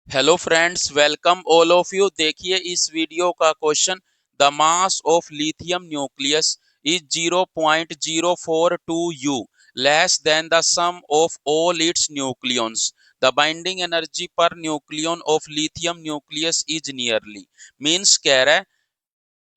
Hello friends, welcome all of you. देखिए इस video का question, the mass of lithium nucleus is 0.042 U less than the sum of all its nucleons. The binding energy per nucleon of lithium nucleus is nearly. Means कह रहा है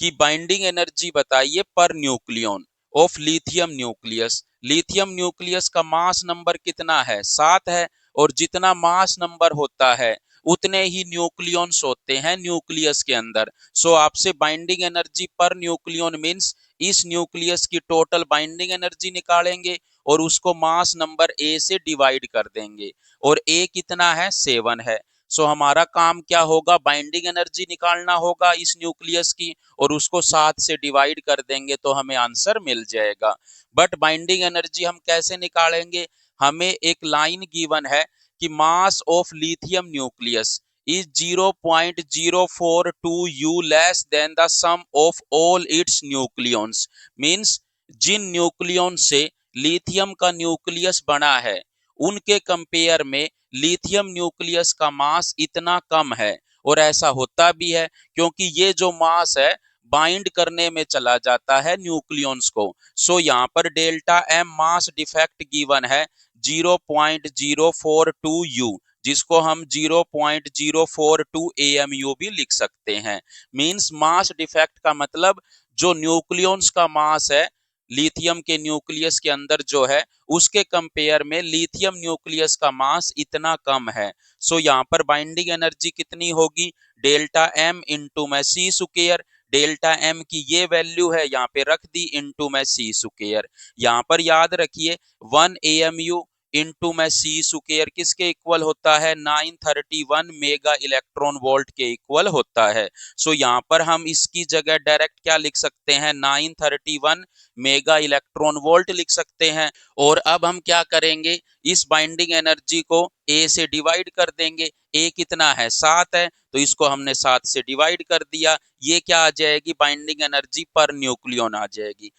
कि binding energy बताइए per nucleon of lithium nucleus. Lithium nucleus का mass number कितना है? 7 है। और जितना मास नंबर होता है उतने ही न्यूक्लियंस होते हैं न्यूक्लियस के अंदर। सो आपसे binding energy per nucleon means इस न्यूक्लियस की टोटल बाइंडिंग एनर्जी निकालेंगे और उसको मास नंबर ए से डिवाइड कर देंगे। और ए कितना है? 7 है। सो हमारा काम क्या होगा? बाइंडिंग एनर्जी निकालना होगा इस न्यूक्लियस की और उसको 7 से डिवाइड कर देंगे तो हमें आंसर मिल जाएगा। बट बाइंडिंग एनर्जी हम कैसे निकालेंगे? हमें एक लाइन गिवन है कि mass of lithium nucleus is 0.042 U less than the sum of all its nucleons. Means जिन न्यूक्लियन से लिथियम का न्यूक्लियस बना है उनके कंपेयर में लिथियम न्यूक्लियस का मास इतना कम है। और ऐसा होता भी है क्योंकि ये जो मास है बाइंड करने में चला जाता है न्यूक्लियंस को। सो यहाँ पर delta M mass defect given है 0.042 U, जिसको हम 0.042 AMU भी लिख सकते हैं। मींस मास डिफेक्ट का मतलब जो न्यूक्लियंस का मास है लिथियम के न्यूक्लियस के अंदर जो है उसके कंपेयर में लिथियम न्यूक्लियस का मास इतना कम है। सो यहाँ पर बाइंडिंग एनर्जी कितनी होगी? डेल्टा एम इंटू में सी स्क्वायर। डेल्टा एम की ये वैल्यू है, यहाँ पे रख दी, इंटू में सी स्क्वायर। यहाँ पर याद रखिए 1 AMU इंटू में सी स्क्वायर किसके इक्वल होता है? 931 मेगा इलेक्ट्रॉन वोल्ट के इक्वल होता है। सो यहाँ पर हम इसकी जगह डायरेक्ट क्या लिख सकते हैं? 931 मेगा इलेक्ट्रॉन वोल्ट लिख सकते हैं। और अब हम क्या करेंगे? इस बाइंडिंग एनर्जी को ए से डिवाइड कर देंगे। ए कितना है? 7 है, तो इसको हमने 7 से डिवाइड कर दिया। ये क्या आ जाएगी? बाइंडिंग एनर्जी पर न्यूक्लियन आ जाएगी।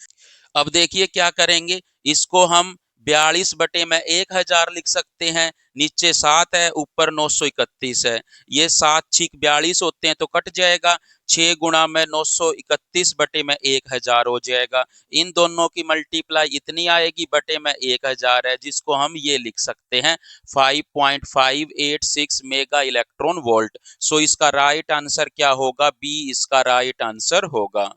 अब देखिए क्या करेंगे, इसको हम 42 बटे में 1000 लिख सकते हैं। नीचे 7 है, ऊपर 931 है। ये 7 छीक 42 होते हैं तो कट जाएगा। 6 गुणा में 931 बटे में 1000 हो जाएगा। इन दोनों की मल्टीप्लाई इतनी आएगी, बटे में 1000 है, जिसको हम ये लिख सकते हैं 5.586 मेगा इलेक्ट्रॉन वोल्ट। सो इसका राइट आंसर क्या होगा? बी इसका राइट आंसर होगा।